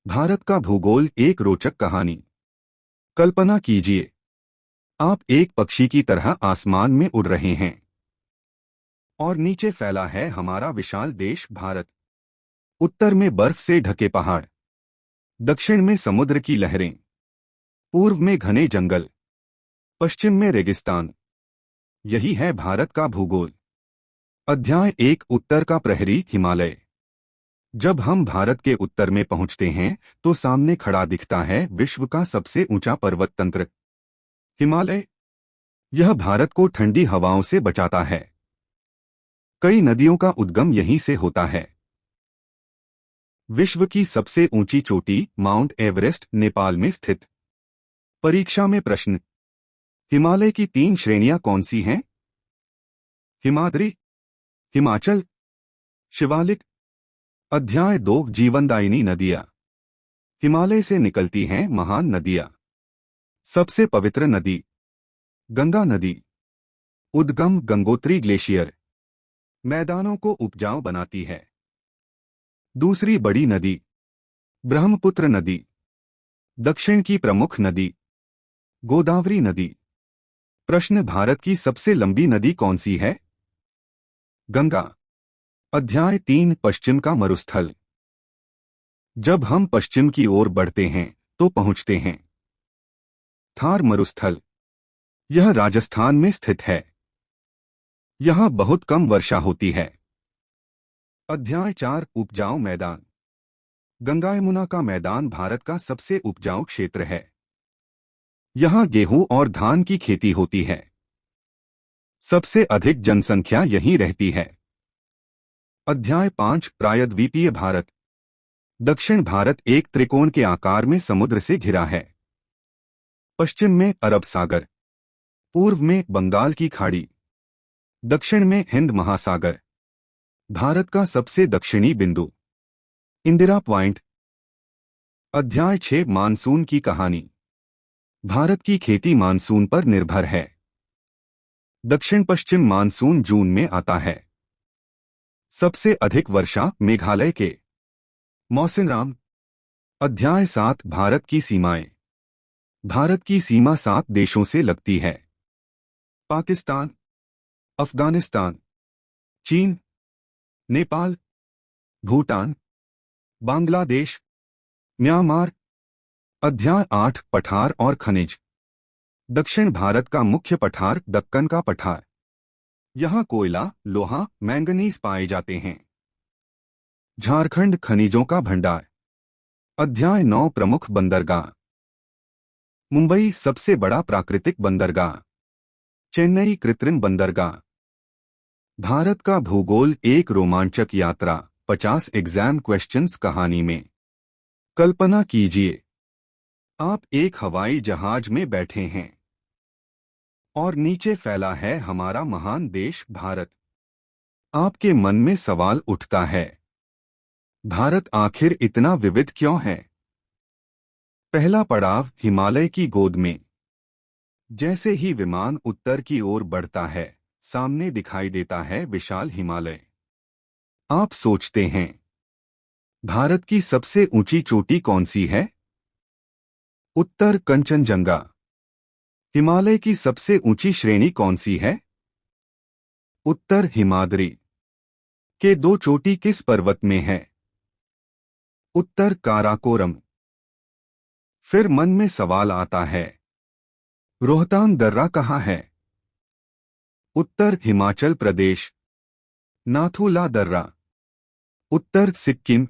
भारत का भूगोल एक रोचक कहानी। कल्पना कीजिए, आप एक पक्षी की तरह आसमान में उड़ रहे हैं और नीचे फैला है हमारा विशाल देश भारत। उत्तर में बर्फ से ढके पहाड़, दक्षिण में समुद्र की लहरें, पूर्व में घने जंगल, पश्चिम में रेगिस्तान। यही है भारत का भूगोल। अध्याय 1, उत्तर का प्रहरी हिमालय। जब हम भारत के उत्तर में पहुंचते हैं तो सामने खड़ा दिखता है विश्व का सबसे ऊंचा पर्वत तंत्र, हिमालय। यह भारत को ठंडी हवाओं से बचाता है। कई नदियों का उद्गम यहीं से होता है। विश्व की सबसे ऊंची चोटी माउंट एवरेस्ट नेपाल में स्थित। परीक्षा में प्रश्न। हिमालय की 3 श्रेणियां कौन सी हैं? हिमाद्री, हिमाचल, शिवालिक। अध्याय 2, जीवनदायिनी नदियां। हिमालय से निकलती हैं महान नदियां। सबसे पवित्र नदी गंगा नदी। उद्गम गंगोत्री ग्लेशियर, मैदानों को उपजाऊ बनाती है। दूसरी बड़ी नदी ब्रह्मपुत्र नदी। दक्षिण की प्रमुख नदी गोदावरी नदी। प्रश्न, भारत की सबसे लंबी नदी कौन सी है? गंगा। अध्याय 3, पश्चिम का मरुस्थल। जब हम पश्चिम की ओर बढ़ते हैं तो पहुंचते हैं थार मरुस्थल। यह राजस्थान में स्थित है। यहां बहुत कम वर्षा होती है। अध्याय 4, उपजाऊ मैदान। गंगा यमुना का मैदान भारत का सबसे उपजाऊ क्षेत्र है। यहां गेहूं और धान की खेती होती है। सबसे अधिक जनसंख्या यहीं रहती है। अध्याय 5, प्रायद्वीपीय भारत। दक्षिण भारत एक त्रिकोण के आकार में समुद्र से घिरा है। पश्चिम में अरब सागर, पूर्व में बंगाल की खाड़ी, दक्षिण में हिंद महासागर। भारत का सबसे दक्षिणी बिंदु इंदिरा पॉइंट। अध्याय 6, मानसून की कहानी। भारत की खेती मानसून पर निर्भर है। दक्षिण पश्चिम मानसून जून में आता है। सबसे अधिक वर्षा मेघालय के मौसिनराम। अध्याय 7, भारत की सीमाएं। भारत की सीमा 7 देशों से लगती है। पाकिस्तान, अफगानिस्तान, चीन, नेपाल, भूटान, बांग्लादेश, म्यांमार। अध्याय 8, पठार और खनिज। दक्षिण भारत का मुख्य पठार दक्कन का पठार। यहां कोयला, लोहा, मैंगनीज पाए जाते हैं। झारखंड खनिजों का भंडार। अध्याय 9, प्रमुख बंदरगाह। मुंबई सबसे बड़ा प्राकृतिक बंदरगाह। चेन्नई कृत्रिम बंदरगाह। भारत का भूगोल एक रोमांचक यात्रा। 50 एग्जाम क्वेश्चंस कहानी में। कल्पना कीजिए, आप एक हवाई जहाज में बैठे हैं और नीचे फैला है हमारा महान देश भारत। आपके मन में सवाल उठता है, भारत आखिर इतना विविध क्यों है? पहला पड़ाव, हिमालय की गोद में। जैसे ही विमान उत्तर की ओर बढ़ता है, सामने दिखाई देता है विशाल हिमालय। आप सोचते हैं, भारत की सबसे ऊंची चोटी कौन सी है? उत्तर कंचनजंगा। हिमालय की सबसे ऊंची श्रेणी कौन सी है? उत्तर हिमाद्री। के 2 चोटी किस पर्वत में है? उत्तर काराकोरम। फिर मन में सवाल आता है, रोहतांग दर्रा कहाँ है? उत्तर हिमाचल प्रदेश, नाथुला दर्रा। उत्तर सिक्किम।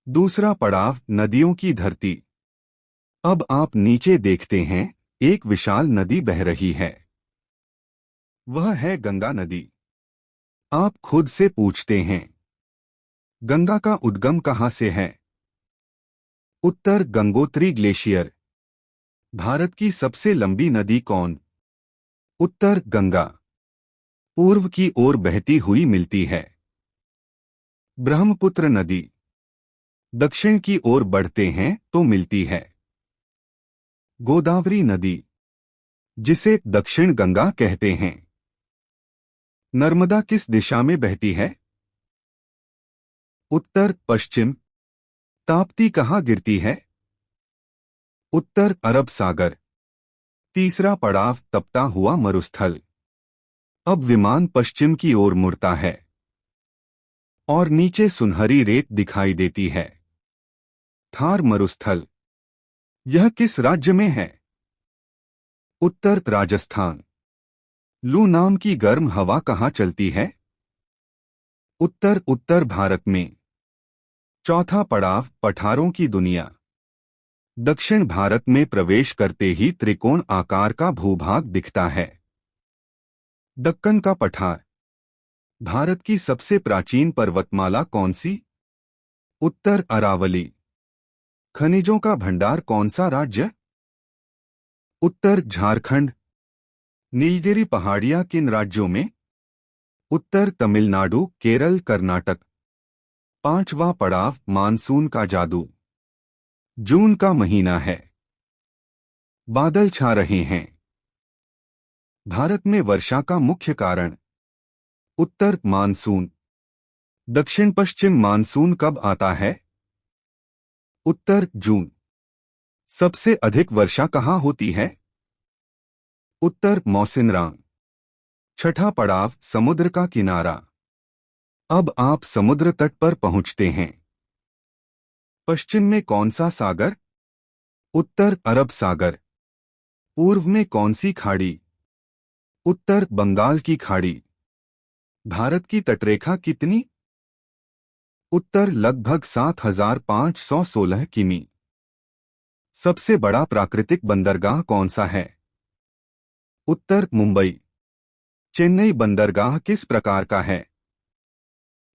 दूसरा पड़ाव, नदियों की धरती। अब आप नीचे देखते हैं, एक विशाल नदी बह रही है। वह है गंगा नदी। आप खुद से पूछते हैं, गंगा का उद्गम कहाँ से है? उत्तर गंगोत्री ग्लेशियर। भारत की सबसे लंबी नदी कौन? उत्तर गंगा। पूर्व की ओर बहती हुई मिलती है। ब्रह्मपुत्र नदी। दक्षिण की ओर बढ़ते हैं तो मिलती है। गोदावरी नदी, जिसे दक्षिण गंगा कहते हैं। नर्मदा किस दिशा में बहती है? उत्तर पश्चिम। ताप्ती कहाँ गिरती है? उत्तर अरब सागर। तीसरा पड़ाव तपता हुआ मरुस्थल। अब विमान पश्चिम की ओर मुड़ता है और नीचे सुनहरी रेत दिखाई देती है। थार मरुस्थल। यह किस राज्य में है? उत्तर राजस्थान। लू नाम की गर्म हवा कहाँ चलती है? उत्तर उत्तर भारत में। चौथा पड़ाव पठारों की दुनिया। दक्षिण भारत में प्रवेश करते ही त्रिकोण आकार का भूभाग दिखता है। दक्कन का पठार। भारत की सबसे प्राचीन पर्वतमाला कौन सी? उत्तर अरावली। खनिजों का भंडार कौन सा राज्य? उत्तर झारखंड। नीलगिरी पहाड़ियां किन राज्यों में? उत्तर तमिलनाडु, केरल, कर्नाटक। पांचवा पड़ाव मानसून का जादू। जून का महीना है। बादल छा रहे हैं। भारत में वर्षा का मुख्य कारण? उत्तर मानसून। दक्षिण पश्चिम मानसून कब आता है? उत्तर जून। सबसे अधिक वर्षा कहाँ होती है? उत्तर मौसिनराम। छठा पड़ाव समुद्र का किनारा। अब आप समुद्र तट पर पहुंचते हैं। पश्चिम में कौन सा सागर? उत्तर अरब सागर। पूर्व में कौन सी खाड़ी? उत्तर बंगाल की खाड़ी। भारत की तटरेखा कितनी? उत्तर लगभग 7,516 किमी। सबसे बड़ा प्राकृतिक बंदरगाह कौन सा है? उत्तर मुंबई। चेन्नई बंदरगाह किस प्रकार का है?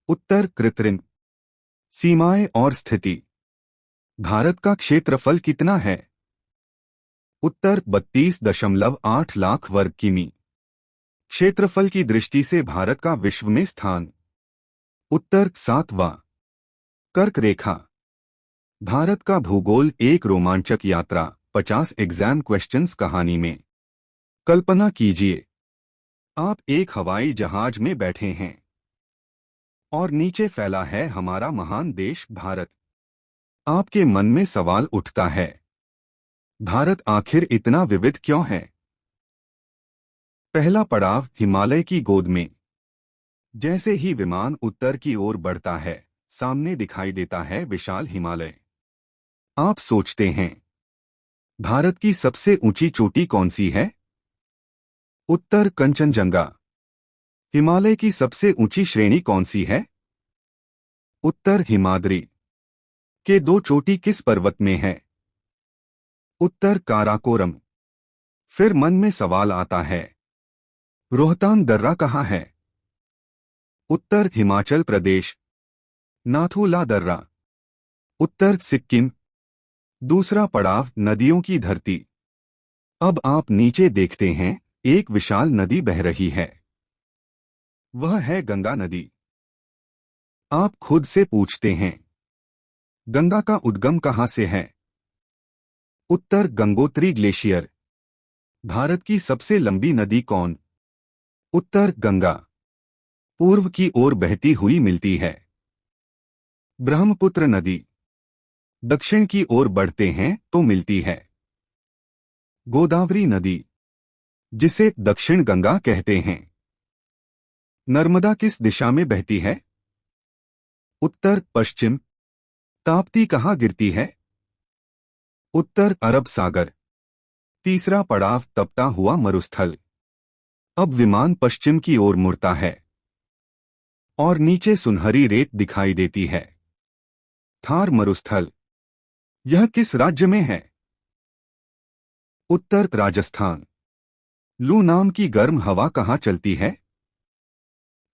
उत्तर कृत्रिम। सीमाएं और स्थिति। भारत का क्षेत्रफल कितना है? उत्तर 32.8 लाख वर्ग किमी। क्षेत्रफल की दृष्टि से भारत का विश्व में स्थान? उत्तर 7वां। कर्क रेखा। भारत का भूगोल एक रोमांचक यात्रा। 50 एग्जाम क्वेश्चंस कहानी में। कल्पना कीजिए, आप एक हवाई जहाज में बैठे हैं और नीचे फैला है हमारा महान देश भारत। आपके मन में सवाल उठता है, भारत आखिर इतना विविध क्यों है? पहला पड़ाव हिमालय की गोद में। जैसे ही विमान उत्तर की ओर बढ़ता है, सामने दिखाई देता है विशाल हिमालय। आप सोचते हैं, भारत की सबसे ऊंची चोटी कौन सी है? उत्तर कंचनजंगा। हिमालय की सबसे ऊंची श्रेणी कौन सी है? उत्तर हिमाद्री। के दो चोटी किस पर्वत में है? उत्तर काराकोरम। फिर मन में सवाल आता है, रोहतांग दर्रा कहाँ है? उत्तर हिमाचल प्रदेश। नाथू ला दर्रा। उत्तर सिक्किम। दूसरा पड़ाव नदियों की धरती। अब आप नीचे देखते हैं, एक विशाल नदी बह रही है। वह है गंगा नदी। आप खुद से पूछते हैं, गंगा का उद्गम कहाँ से है? उत्तर गंगोत्री ग्लेशियर। भारत की सबसे लंबी नदी कौन? उत्तर गंगा। पूर्व की ओर बहती हुई मिलती है। ब्रह्मपुत्र नदी। दक्षिण की ओर बढ़ते हैं तो मिलती है। गोदावरी नदी, जिसे दक्षिण गंगा कहते हैं। नर्मदा किस दिशा में बहती है? उत्तर पश्चिम। ताप्ती कहाँ गिरती है? उत्तर अरब सागर। तीसरा पड़ाव तपता हुआ मरुस्थल। अब विमान पश्चिम की ओर मुड़ता है और नीचे सुनहरी रेत दिखाई देती है। थार मरुस्थल। यह किस राज्य में है? उत्तर राजस्थान। लू नाम की गर्म हवा कहाँ चलती है?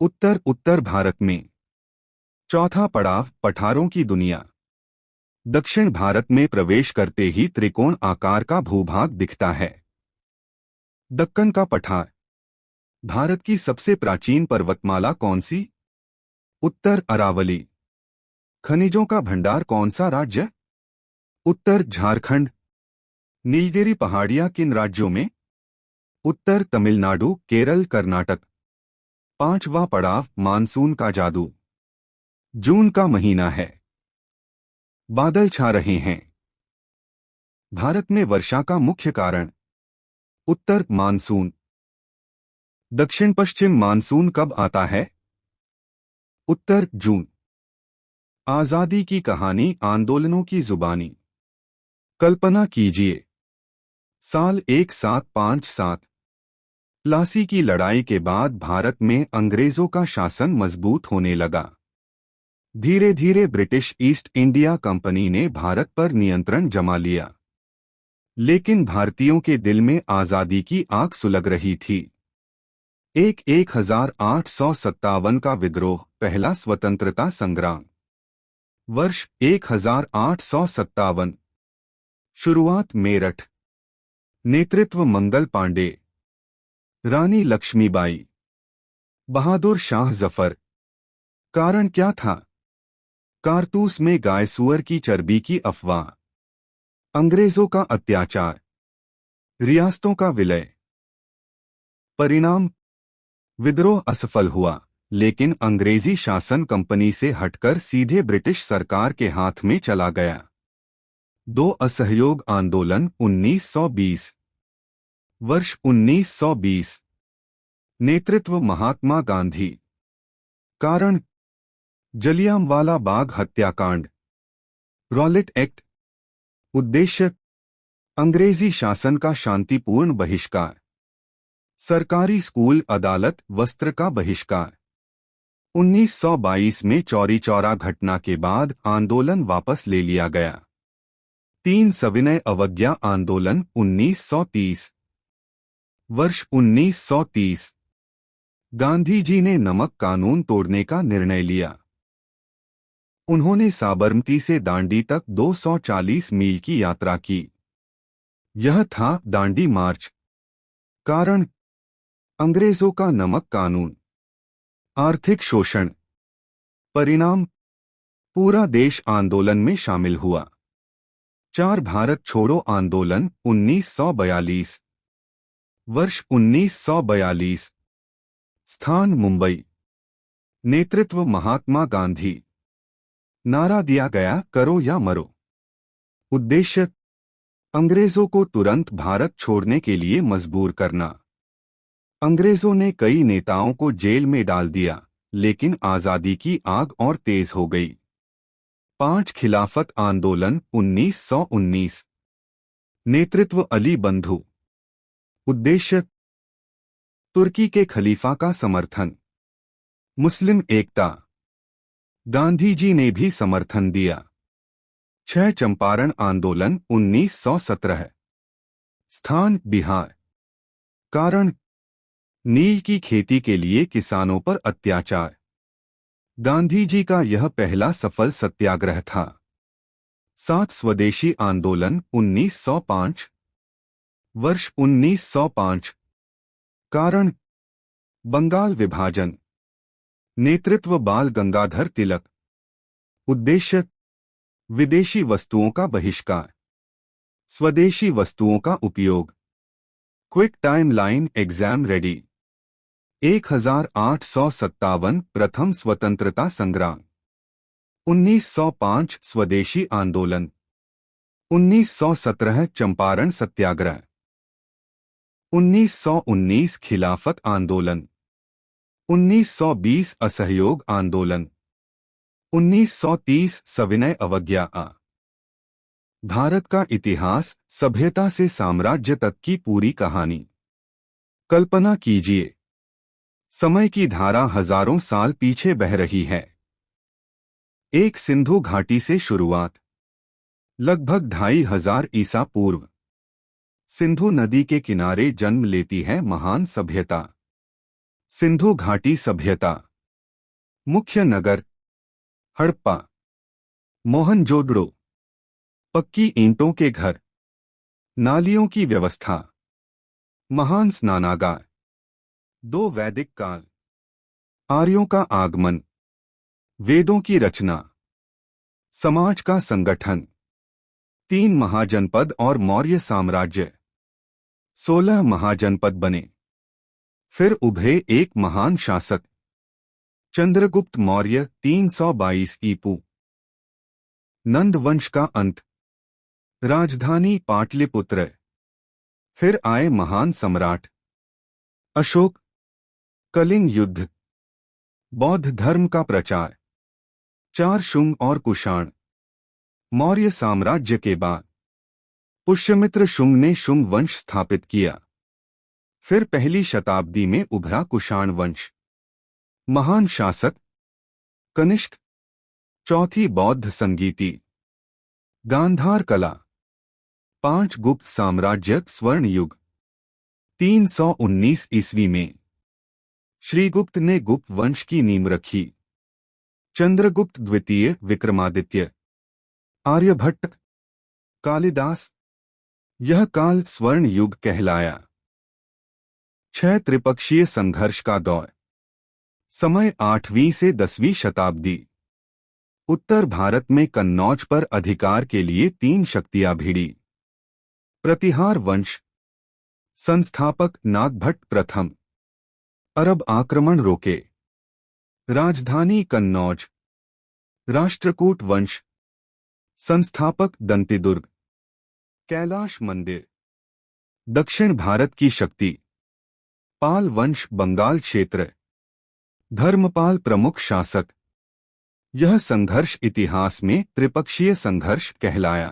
उत्तर उत्तर भारत में। चौथा पड़ाव पठारों की दुनिया। दक्षिण भारत में प्रवेश करते ही त्रिकोण आकार का भूभाग दिखता है। दक्कन का पठार। भारत की सबसे प्राचीन पर्वतमाला कौन सी? उत्तर अरावली। खनिजों का भंडार कौन सा राज्य? उत्तर झारखंड। नीलगिरी पहाड़ियां किन राज्यों में? उत्तर तमिलनाडु, केरल, कर्नाटक। पांचवा पड़ाव मानसून का जादू। जून का महीना है। बादल छा रहे हैं। भारत में वर्षा का मुख्य कारण। उत्तर मानसून। दक्षिण पश्चिम मानसून कब आता है? उत्तर जून। आजादी की कहानी आंदोलनों की जुबानी। कल्पना कीजिए, साल 1757। प्लासी की लड़ाई के बाद भारत में अंग्रेजों का शासन मजबूत होने लगा। धीरे धीरे ब्रिटिश ईस्ट इंडिया कंपनी ने भारत पर नियंत्रण जमा लिया, लेकिन भारतीयों के दिल में आजादी की आग सुलग रही थी। 1857 का विद्रोह, पहला स्वतंत्रता संग्राम। वर्ष 1857। शुरुआत मेरठ। नेतृत्व मंगल पांडे, रानी लक्ष्मीबाई, बहादुर शाह जफर। कारण क्या था? कारतूस में गाय सुअर की चर्बी की अफवाह। अंग्रेजों का अत्याचार, रियासतों का विलय। परिणाम, विद्रोह असफल हुआ, लेकिन अंग्रेजी शासन कंपनी से हटकर सीधे ब्रिटिश सरकार के हाथ में चला गया। दो असहयोग आंदोलन 1920। वर्ष 1920। नेतृत्व महात्मा गांधी। कारण, जलियांवाला बाग हत्याकांड। Rowlatt act. उद्देश्य, अंग्रेजी शासन का शांतिपूर्ण बहिष्कार। सरकारी स्कूल, अदालत, वस्त्र का बहिष्कार। 1922 में चौरी चौरा घटना के बाद आंदोलन वापस ले लिया गया। 3 सविनय अवज्ञा आंदोलन 1930। वर्ष 1930। गांधी जी ने नमक कानून तोड़ने का निर्णय लिया। उन्होंने साबरमती से दांडी तक 240 मील की यात्रा की। यह था दांडी मार्च। कारण, अंग्रेजों का नमक कानून। आर्थिक शोषण। परिणाम, पूरा देश आंदोलन में शामिल हुआ। 4 भारत छोड़ो आंदोलन 1942। वर्ष 1942। स्थान मुंबई। नेतृत्व महात्मा गांधी। नारा दिया गया, करो या मरो। उद्देश्य, अंग्रेजों को तुरंत भारत छोड़ने के लिए मजबूर करना। अंग्रेजों ने कई नेताओं को जेल में डाल दिया, लेकिन आजादी की आग और तेज हो गई। 5 खिलाफत आंदोलन 1919। नेतृत्व अली बंधु। उद्देश्य, तुर्की के खलीफा का समर्थन। मुस्लिम एकता। गांधी जी ने भी समर्थन दिया। 6 चंपारण आंदोलन 1917। स्थान बिहार। कारण, नील की खेती के लिए किसानों पर अत्याचार। गांधी जी का यह पहला सफल सत्याग्रह था। 7 स्वदेशी आंदोलन 1905। वर्ष 1905। कारण, बंगाल विभाजन। नेतृत्व बाल गंगाधर तिलक। उद्देश्य, विदेशी वस्तुओं का बहिष्कार, स्वदेशी वस्तुओं का उपयोग। Quick time line exam ready. 1857 प्रथम स्वतंत्रता संग्राम। 1905 स्वदेशी आंदोलन। 1917 चंपारण सत्याग्रह। 1919 खिलाफत आंदोलन। 1920 असहयोग आंदोलन। 1930 सविनय अवज्ञा। भारत का इतिहास, सभ्यता से साम्राज्य तक की पूरी कहानी। कल्पना कीजिए, समय की धारा हजारों साल पीछे बह रही है। एक सिंधु घाटी से शुरुआत। लगभग 2500 ईसा पूर्व सिंधु नदी के किनारे जन्म लेती है महान सभ्यता, सिंधु घाटी सभ्यता। मुख्य नगर, हड़प्पा, मोहनजोदड़ो। पक्की ईंटों के घर, नालियों की व्यवस्था, महान स्नानागार। 2 वैदिक काल, आर्यों का आगमन, वेदों की रचना, समाज का संगठन। 3 महाजनपद और मौर्य साम्राज्य। 16 महाजनपद बने। फिर उभरे एक महान शासक, चंद्रगुप्त मौर्य 322 ईपू। नंद वंश का अंत, राजधानी पाटलिपुत्र। फिर आए महान सम्राट अशोक, कलिंग युद्ध, बौद्ध धर्म का प्रचार, 4 शुंग और कुषाण। मौर्य साम्राज्य के बाद पुष्यमित्र शुंग ने शुंग वंश स्थापित किया। फिर पहली शताब्दी में उभरा कुषाण वंश। महान शासक कनिष्क। चौथी बौद्ध संगीति, गांधार कला। 5 गुप्त साम्राज्य स्वर्ण युग। 319 ईस्वी में श्रीगुप्त ने गुप्त वंश की नींव रखी। चंद्रगुप्त द्वितीय, विक्रमादित्य, आर्यभट्ट, कालिदास। यह काल स्वर्ण युग कहलाया। 6 त्रिपक्षीय संघर्ष का दौर। समय 8वीं से 10वीं शताब्दी। उत्तर भारत में कन्नौज पर अधिकार के लिए 3 शक्तियां भिड़ी। प्रतिहार वंश, संस्थापक नागभट्ट प्रथम। अरब आक्रमण रोके, राजधानी कन्नौज। राष्ट्रकूट वंश, संस्थापक दंतिदुर्ग। कैलाश मंदिर। दक्षिण भारत की शक्ति, पाल वंश, बंगाल क्षेत्र। धर्मपाल प्रमुख शासक। यह संघर्ष इतिहास में त्रिपक्षीय संघर्ष कहलाया।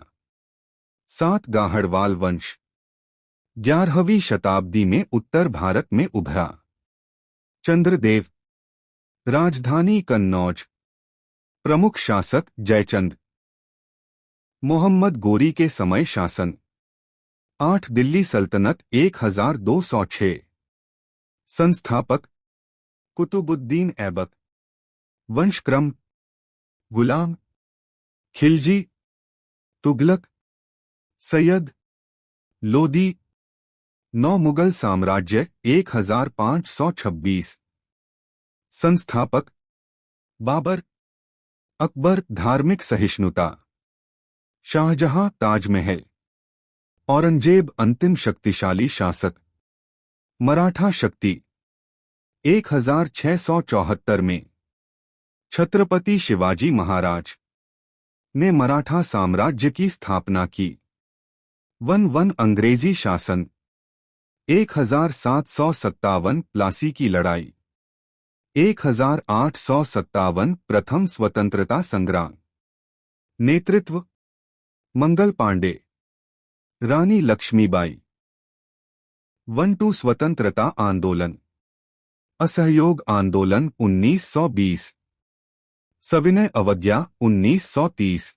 7 गाहड़वाल वंश, 11वीं शताब्दी में उत्तर भारत में उभरा। चंद्रदेव, राजधानी कन्नौज। प्रमुख शासक जयचंद। मोहम्मद गोरी के समय शासन। 8 दिल्ली सल्तनत 1206। संस्थापक कुतुबुद्दीन ऐबक। वंशक्रम गुलाम, खिलजी, तुगलक, सैयद, लोदी। 9 मुगल साम्राज्य 1526। संस्थापक बाबर, अकबर। धार्मिक सहिष्णुता, शाहजहां, ताजमहल। औरंगजेब अंतिम शक्तिशाली शासक। मराठा शक्ति 1674 में छत्रपति शिवाजी महाराज ने मराठा साम्राज्य की स्थापना की। 1 अंग्रेजी शासन 1757। प्लासी की लड़ाई 1857। प्रथम स्वतंत्रता संग्राम। नेतृत्व मंगल पांडे, रानी लक्ष्मीबाई। 1 स्वतंत्रता आंदोलन, असहयोग आंदोलन 1920। सविनय अवज्ञा 1930।